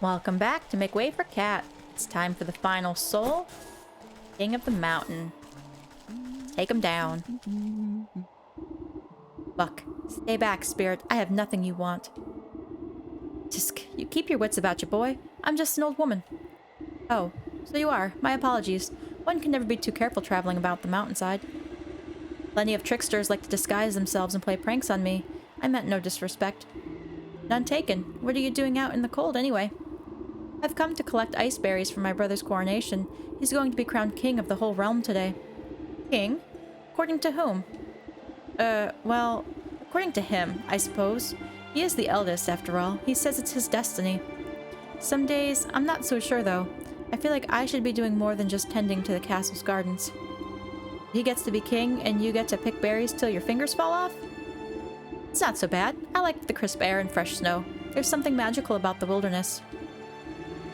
Welcome back to make way for Cat. It's time for the final soul. King of the mountain. Take him down. Buck, stay back, spirit. I have nothing you want. Tisk, you keep your wits about you, boy. I'm just an old woman. Oh, so you are. My apologies. One can never be too careful traveling about the mountainside. Plenty of tricksters like to disguise themselves and play pranks on me. I meant no disrespect. None taken. What are you doing out in the cold, anyway? I've come to collect ice berries for my brother's coronation. He's going to be crowned king of the whole realm today. King? According to whom? Well, according to him, I suppose. He is the eldest, after all. He says it's his destiny. Some days, I'm not so sure, though. I feel like I should be doing more than just tending to the castle's gardens. He gets to be king, and you get to pick berries till your fingers fall off? It's not so bad. I like the crisp air and fresh snow. There's something magical about the wilderness.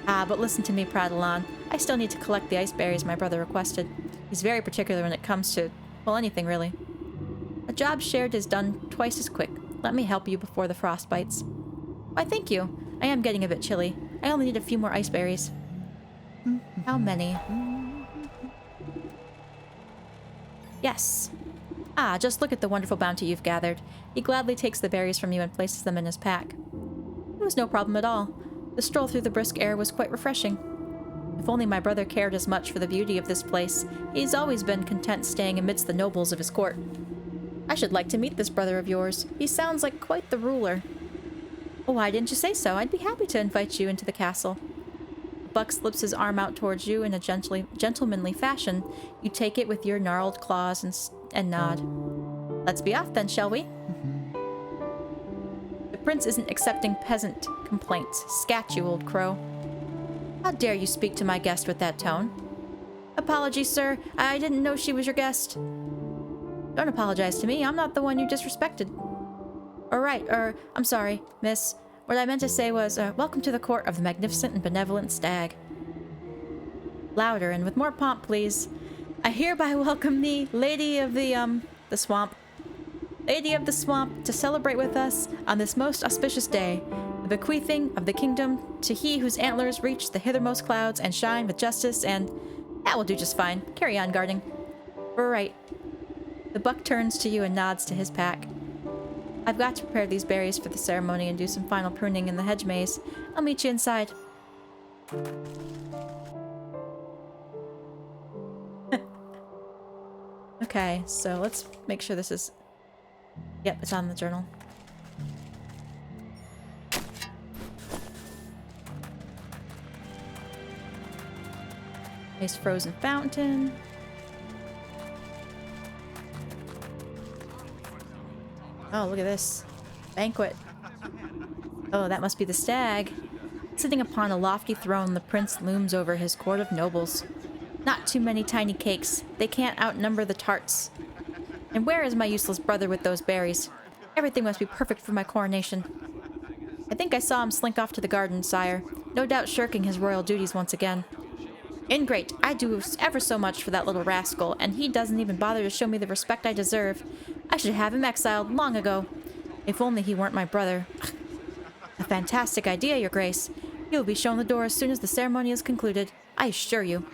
Ah, but listen to me prattle on. I still need to collect the ice berries my brother requested. He's very particular when it comes to, well, anything really. A job shared is done twice as quick. Let me help you before the frost bites. Why, thank you. I am getting a bit chilly. I only need a few more ice berries. How many? Yes. Ah, just look at the wonderful bounty you've gathered. He gladly takes the berries from you and places them in his pack. It was no problem at all. The stroll through the brisk air was quite refreshing. If only my brother cared as much for the beauty of this place. He's always been content staying amidst the nobles of his court. I should like to meet this brother of yours. He sounds like quite the ruler. Oh, why didn't you say so? I'd be happy to invite you into the castle. Buck slips his arm out towards you in a gentlemanly fashion. You take it with your gnarled claws and nod. Let's be off then, shall we? The prince isn't accepting peasant complaints. Scat, you old crow. How dare you speak to my guest with that tone? Apologies, sir. I didn't know she was your guest. Don't apologize to me. I'm not the one you disrespected. I'm sorry, miss. What I meant to say was, welcome to the court of the magnificent and benevolent Stag. Louder and with more pomp, please. I hereby welcome thee, Lady of the Swamp. Lady of the Swamp, to celebrate with us on this most auspicious day, the bequeathing of the kingdom to he whose antlers reach the hithermost clouds and shine with justice and... That will do just fine. Carry on, guarding. We're right. The buck turns to you and nods to his pack. I've got to prepare these berries for the ceremony and do some final pruning in the hedge maze. I'll meet you inside. Okay, so let's make sure this is... Yep, it's on the journal. Nice frozen fountain. Oh, look at this. Banquet. Oh, that must be the stag. Sitting upon a lofty throne, the prince looms over his court of nobles. Not too many tiny cakes. They can't outnumber the tarts. And where is my useless brother with those berries? Everything must be perfect for my coronation. I think I saw him slink off to the garden, sire. No doubt shirking his royal duties once again. Ingrate! I do ever so much for that little rascal, and he doesn't even bother to show me the respect I deserve. I should have him exiled long ago. If only he weren't my brother. A fantastic idea, your grace. He will be shown the door as soon as the ceremony is concluded. I assure you.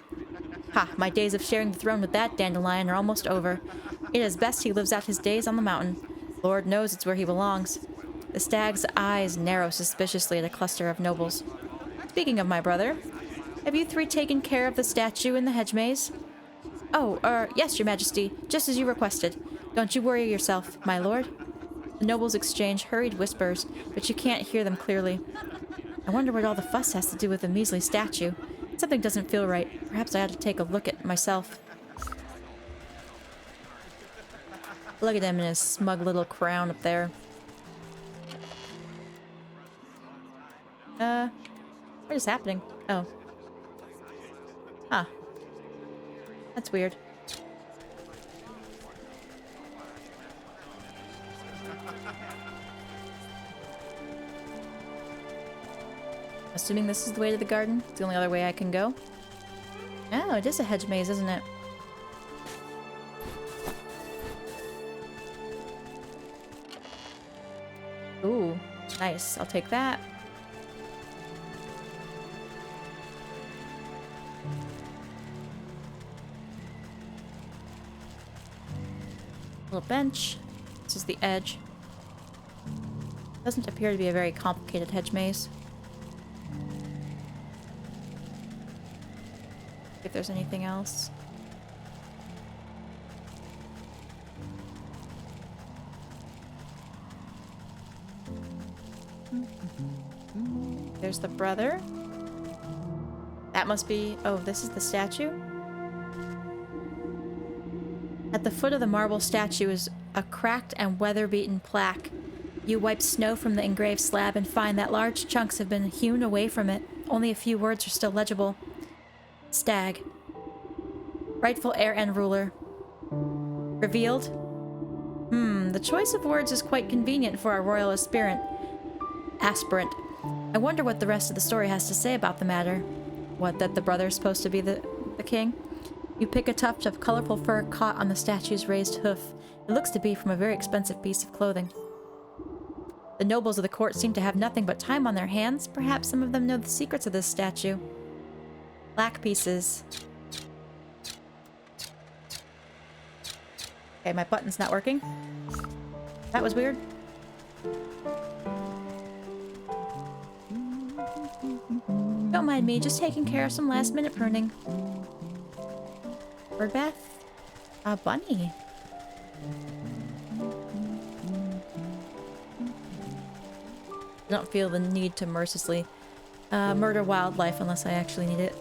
Ha, my days of sharing the throne with that dandelion are almost over. It is best he lives out his days on the mountain. Lord knows it's where he belongs. The stag's eyes narrow suspiciously at a cluster of nobles. Speaking of my brother, have you three taken care of the statue in the hedge maze? Oh, yes, your majesty, just as you requested. Don't you worry yourself, my lord. The nobles exchange hurried whispers, but you can't hear them clearly. I wonder what all the fuss has to do with a measly statue. Something doesn't feel right. Perhaps I ought to take a look at it myself. Look at him in his smug little crown up there. What is happening? Oh. Huh. That's weird. Assuming this is the way to the garden. It's the only other way I can go. Oh, it is a hedge maze, isn't it? Ooh, nice. I'll take that. Little bench. This is the edge. Doesn't appear to be a very complicated hedge maze. If there's anything else. There's the brother. That must be... Oh, this is the statue? At the foot of the marble statue is a cracked and weather-beaten plaque. You wipe snow from the engraved slab and find that large chunks have been hewn away from it. Only a few words are still legible. Stag. Rightful heir and ruler. Revealed? The choice of words is quite convenient for our royal aspirant. I wonder what the rest of the story has to say about the matter. What, that the brother is supposed to be the king? You pick a tuft of colorful fur caught on the statue's raised hoof. It looks to be from a very expensive piece of clothing. The nobles of the court seem to have nothing but time on their hands. Perhaps some of them know the secrets of this statue. Black pieces. Okay, my button's not working. That was weird. Don't mind me, just taking care of some last-minute pruning. Birdbath? A bunny. I don't feel the need to mercilessly murder wildlife unless I actually need it.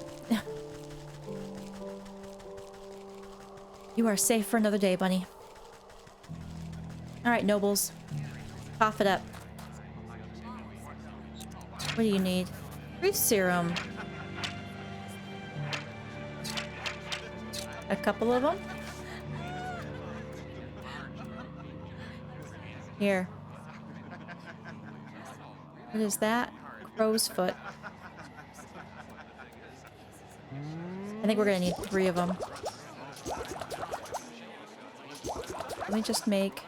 You are safe for another day, bunny. Alright, nobles. Cough it up. What do you need? Grief serum. A couple of them? Here. What is that? Crow's foot. I think we're gonna need 3 of them. Let me just make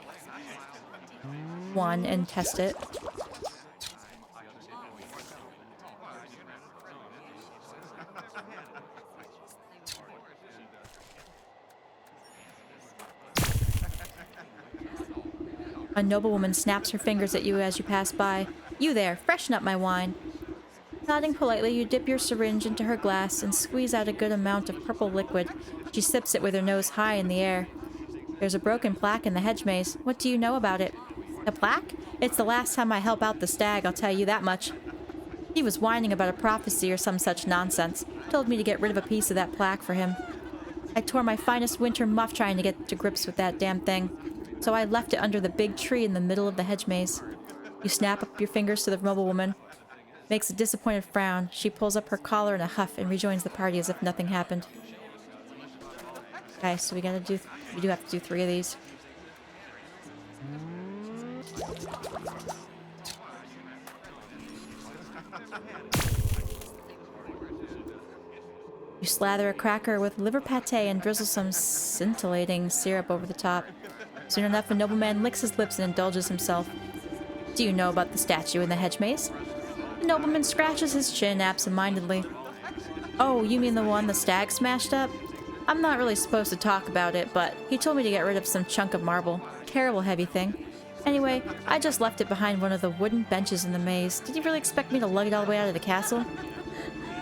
1 and test it. A noblewoman snaps her fingers at you as you pass by. You there, freshen up my wine. Nodding politely, you dip your syringe into her glass and squeeze out a good amount of purple liquid. She sips it with her nose high in the air. There's a broken plaque in the hedge maze. What do you know about it? A plaque? It's the last time I help out the stag, I'll tell you that much. He was whining about a prophecy or some such nonsense. Told me to get rid of a piece of that plaque for him. I tore my finest winter muff trying to get to grips with that damn thing. So I left it under the big tree in the middle of the hedge maze. You snap up your fingers to the noblewoman. Makes a disappointed frown. She pulls up her collar in a huff and rejoins the party as if nothing happened. Okay, so we do have to do 3 of these. You slather a cracker with liver pate and drizzle some scintillating syrup over the top. Soon enough, a nobleman licks his lips and indulges himself. Do you know about the statue in the hedge maze? The nobleman scratches his chin absent-mindedly. Oh, you mean the one the stag smashed up? I'm not really supposed to talk about it, but he told me to get rid of some chunk of marble. Terrible heavy thing. Anyway, I just left it behind one of the wooden benches in the maze. Did you really expect me to lug it all the way out of the castle?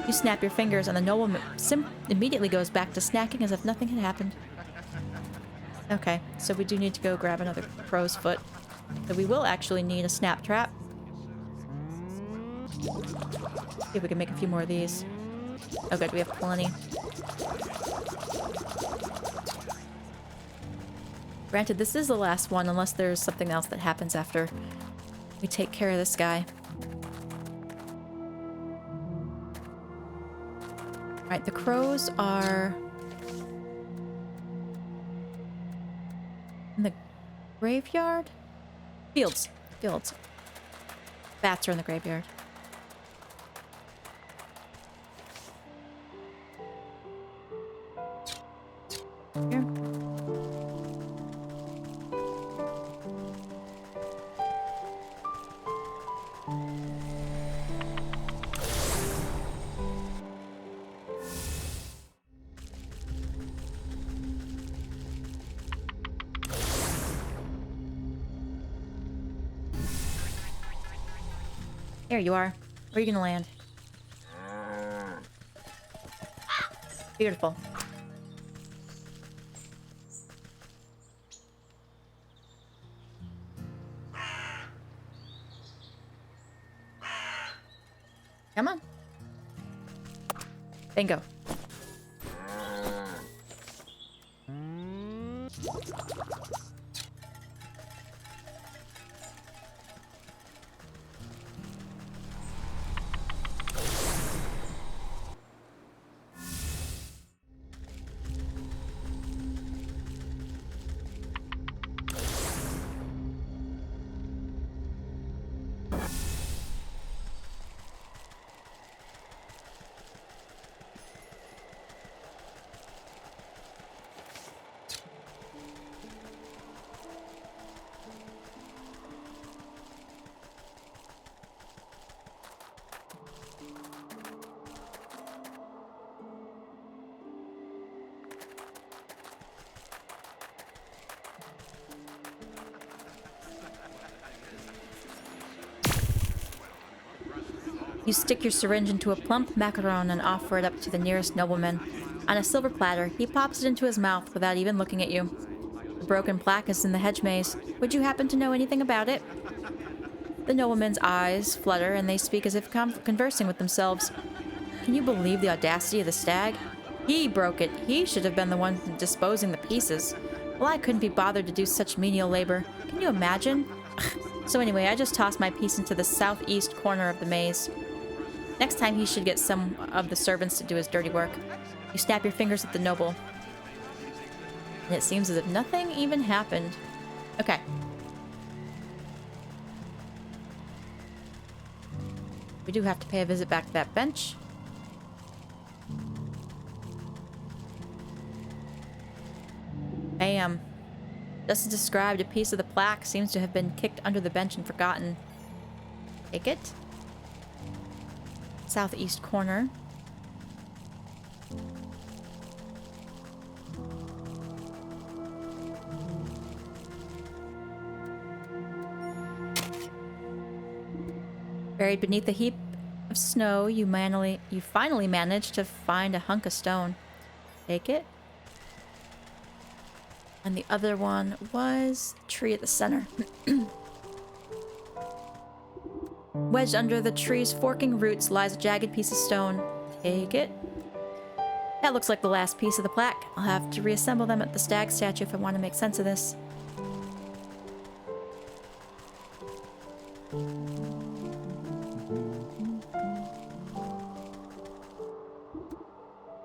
You snap your fingers and the nobleman immediately goes back to snacking as if nothing had happened. Okay, so we do need to go grab another crow's foot. So we will actually need a snap trap. See if we can make a few more of these. Oh good, we have plenty. Granted, this is the last one unless there's something else that happens after we take care of this guy. Alright, the crows are in the graveyard? Fields. Fields. Bats are in the graveyard. Here. Here you are. Where are you gonna land? Beautiful. Come on. Bingo. You stick your syringe into a plump macaron and offer it up to the nearest nobleman. On a silver platter, he pops it into his mouth without even looking at you. The broken plaque is in the hedge maze. Would you happen to know anything about it? The nobleman's eyes flutter and they speak as if conversing with themselves. Can you believe the audacity of the stag? He broke it. He should have been the one disposing the pieces. Well, I couldn't be bothered to do such menial labor. Can you imagine? So anyway, I just tossed my piece into the southeast corner of the maze. Next time he should get some of the servants to do his dirty work. You snap your fingers at the noble. And it seems as if nothing even happened. Okay. We do have to pay a visit back to that bench. Bam. Just as described, a piece of the plaque seems to have been kicked under the bench and forgotten. Take it. Southeast corner. Buried beneath a heap of snow, you finally managed to find a hunk of stone. Take it. And the other one was the tree at the center. Wedged under the tree's forking roots lies a jagged piece of stone. Take it. That looks like the last piece of the plaque. I'll have to reassemble them at the stag statue if I want to make sense of this.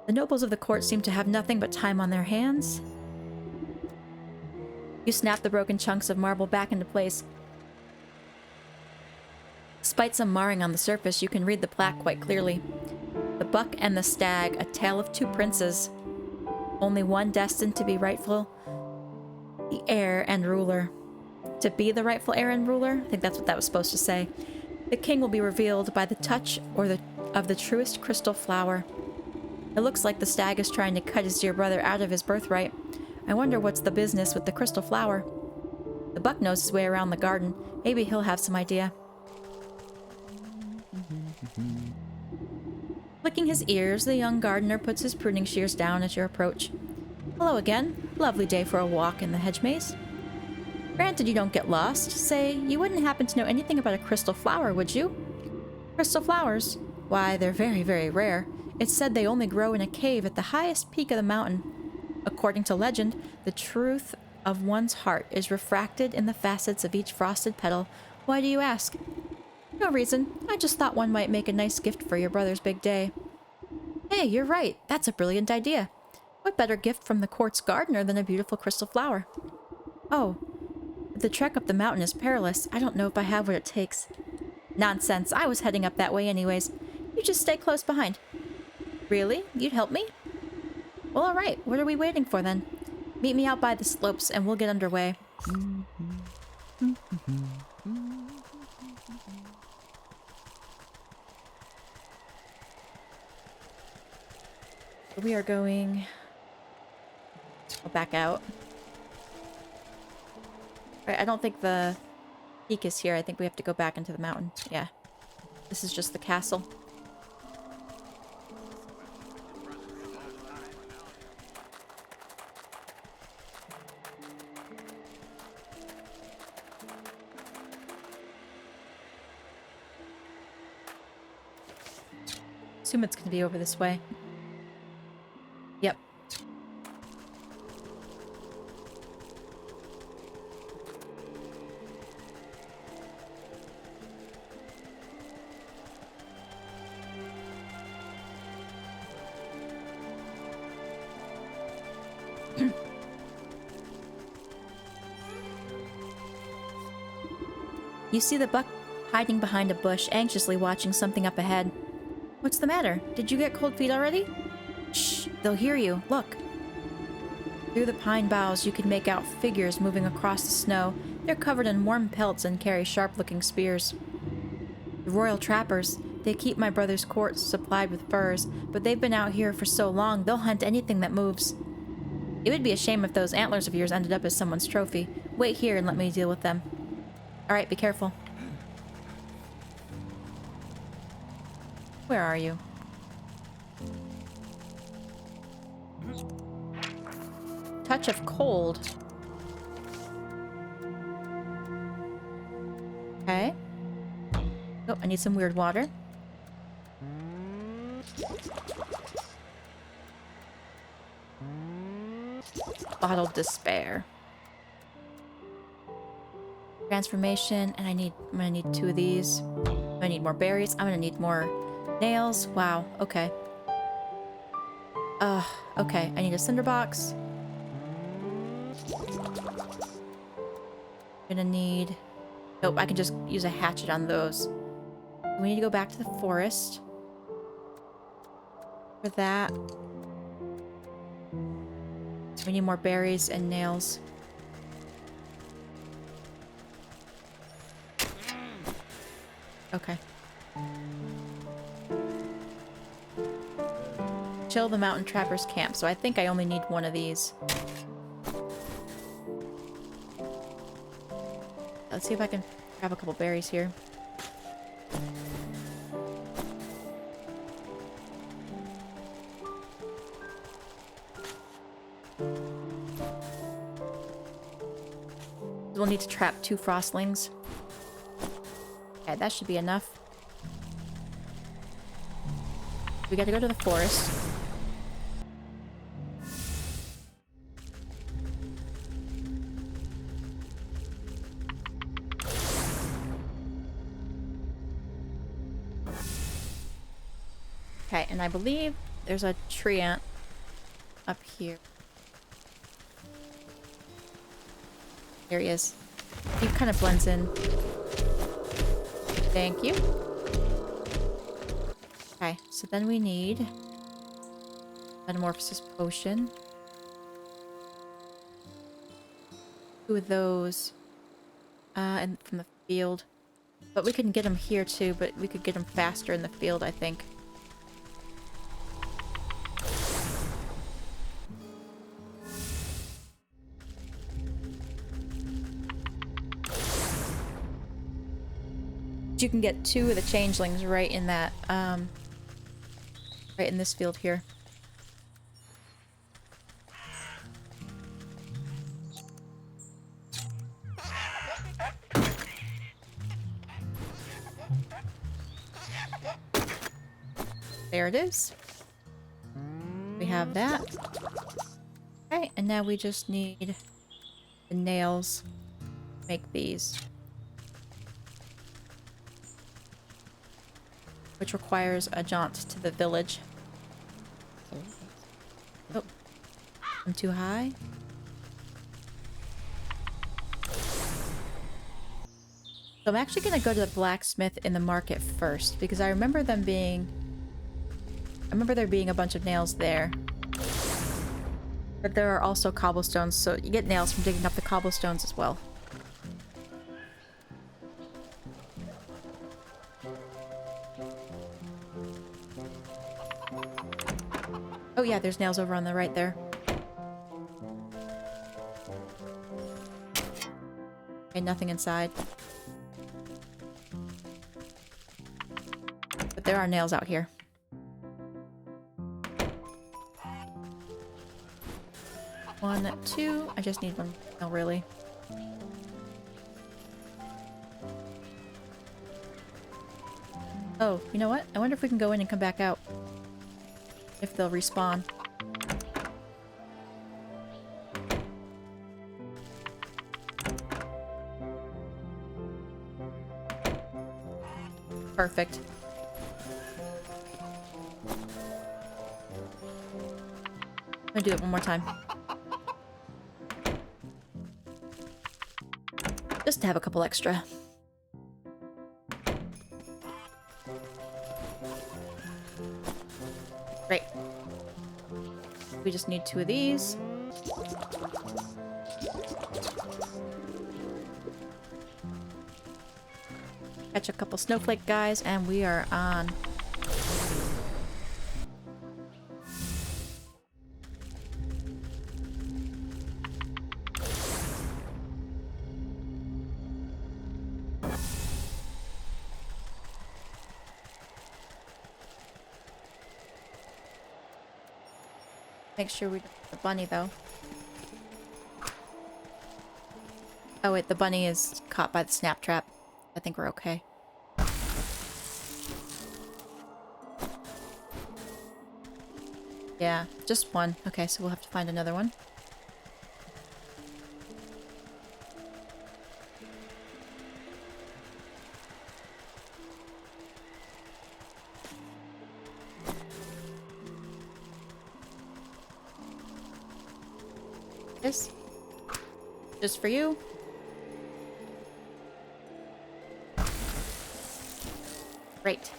The nobles of the court seem to have nothing but time on their hands. You snap the broken chunks of marble back into place. Despite some marring on the surface, you can read the plaque quite clearly. The Buck and the Stag, a tale of two princes. Only one destined to be rightful the heir and ruler. To be the rightful heir and ruler? I think that's what that was supposed to say. The king will be revealed by the touch of the truest crystal flower. It looks like the Stag is trying to cut his dear brother out of his birthright. I wonder what's the business with the crystal flower. The Buck knows his way around the garden. Maybe he'll have some idea. Flicking his ears, the young gardener puts his pruning shears down at your approach. Hello again. Lovely day for a walk in the hedge maze. Granted you don't get lost. Say, you wouldn't happen to know anything about a crystal flower, would you? Crystal flowers? Why, they're very, very rare. It's said they only grow in a cave at the highest peak of the mountain. According to legend, the truth of one's heart is refracted in the facets of each frosted petal. Why do you ask? No reason. I just thought one might make a nice gift for your brother's big day. Hey, you're right. That's a brilliant idea. What better gift from the court's gardener than a beautiful crystal flower? Oh, the trek up the mountain is perilous. I don't know if I have what it takes. Nonsense. I was heading up that way anyways. You just stay close behind. Really? You'd help me? Well, all right. What are we waiting for then? Meet me out by the slopes and we'll get underway. We are going... I'll back out. Right, I don't think the peak is here. I think we have to go back into the mountain. Yeah. This is just the castle. Assume it's gonna be over this way. Yep. You see the buck hiding behind a bush, anxiously watching something up ahead. What's the matter? Did you get cold feet already? Shh, they'll hear you. Look. Through the pine boughs, you can make out figures moving across the snow. They're covered in warm pelts and carry sharp-looking spears. The royal trappers. They keep my brother's court supplied with furs, but they've been out here for so long, they'll hunt anything that moves. It would be a shame if those antlers of yours ended up as someone's trophy. Wait here and let me deal with them. Alright, be careful. Where are you? Touch of cold. Okay. Oh, I need some weird water. Bottled despair. Transformation, and I'm gonna need 2 of these. I need more berries. I'm gonna need more nails. Wow, okay. Okay, I need a cinder box. Gonna need... Nope, I can just use a hatchet on those. We need to go back to the forest. For that. We need more berries and nails. Okay. Chill the mountain trappers camp, so I think I only need 1 of these. Let's see if I can grab a couple berries here. We'll need to trap 2 frostlings. Okay, that should be enough. We gotta go to the forest. Okay, and I believe there's a tree ant up here. There he is. He kind of blends in. Thank you. Okay, so then we need Metamorphosis Potion. 2 of those. And from the field. But we can get them here too, but we could get them faster in the field, I think. You can get 2 of the changelings right in that, right in this field here. There it is. We have that. Okay, and now we just need the nails to make these. Which requires a jaunt to the village. Oh, I'm too high. So I'm actually gonna go to the blacksmith in the market first, because I remember them being... I remember there being a bunch of nails there. But there are also cobblestones, so you get nails from digging up the cobblestones as well. Oh yeah, there's nails over on the right there. Okay, nothing inside. there are nails out here. One, two. I just need one nail, really. Oh, you know what? I wonder if we can go in and come back out. If they'll respawn. Perfect. I'm gonna do it one more time. Just to have a couple extra. Great. We just need 2 of these. Catch a couple snowflake guys, and we are on. Make sure we don't hit the bunny, though. Oh wait, the bunny is caught by the snap trap. I think we're okay. Yeah, just one. Okay, so we'll have to find another one. This. Just for you. Great.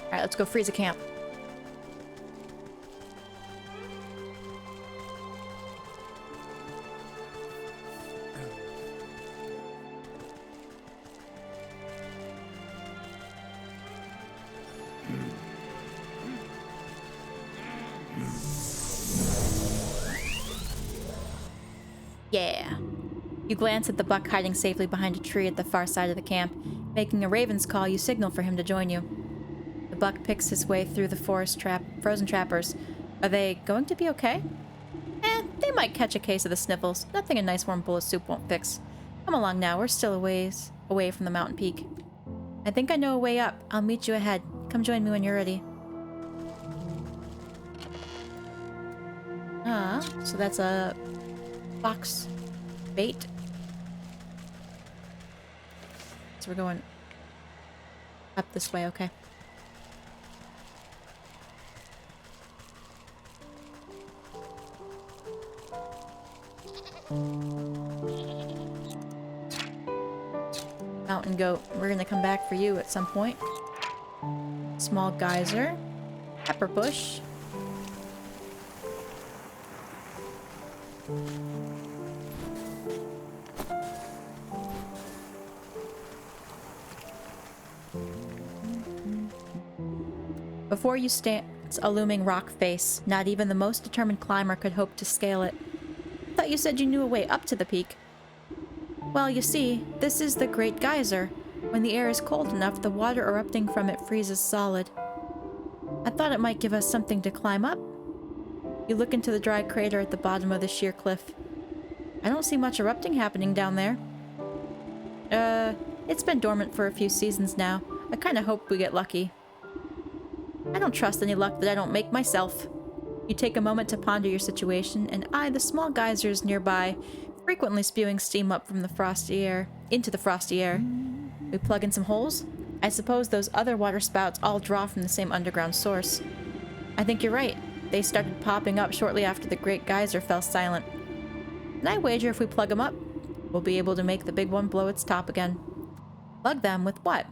Alright, let's go freeze a camp. Yeah. You glance at the buck hiding safely behind a tree at the far side of the camp. Making a raven's call, you signal for him to join you. The buck picks his way through the frozen trappers. Are they going to be okay? They might catch a case of the sniffles. Nothing a nice warm bowl of soup won't fix. Come along now, we're still a ways away from the mountain peak. I think I know a way up. I'll meet you ahead. Come join me when you're ready. So that's a fox bait. So we're going up this way, okay. Mountain goat, we're gonna come back for you at some point. Small geyser. Pepper bush. Before you stands a looming rock face. Not even the most determined climber could hope to scale it. I thought you said you knew a way up to the peak. Well, you see, this is the Great Geyser. When the air is cold enough, the water erupting from it freezes solid. I thought it might give us something to climb up. You look into the dry crater at the bottom of the sheer cliff. I don't see much erupting happening down there. It's been dormant for a few seasons now. I kinda hope we get lucky. I don't trust any luck that I don't make myself. You take a moment to ponder your situation and eye the small geysers nearby, frequently spewing steam up from the frosty air, into the frosty air. We plug in some holes? I suppose those other water spouts all draw from the same underground source. I think you're right. They started popping up shortly after the Great Geyser fell silent. And I wager if we plug them up, we'll be able to make the big one blow its top again. Plug them with what?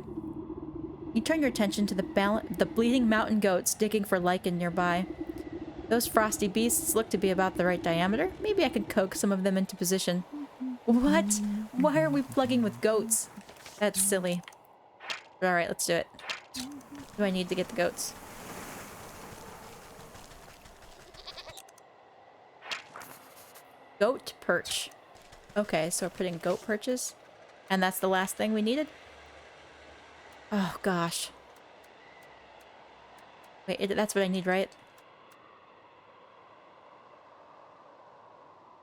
You turn your attention to the bleeding mountain goats digging for lichen nearby. Those frosty beasts look to be about the right diameter. Maybe I could coax some of them into position. What? Why are we plugging with goats? That's silly. But alright, let's do it. What do I need to get the goats? Goat perch. Okay, so we're putting goat perches. And that's the last thing we needed? Oh, gosh. Wait, that's what I need, right?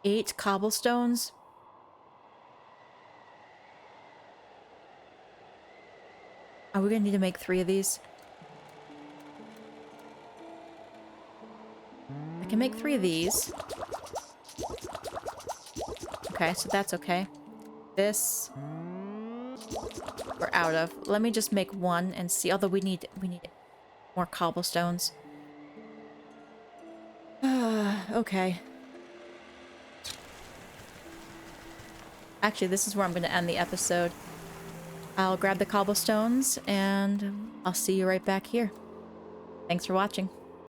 8 cobblestones? Are we gonna need to make 3 of these? I can make 3 of these. Okay, so that's okay. This we're out of. Let me just make 1 and see. Although we need more cobblestones. Okay. Actually, this is where I'm going to end the episode. I'll grab the cobblestones and I'll see you right back here. Thanks for watching.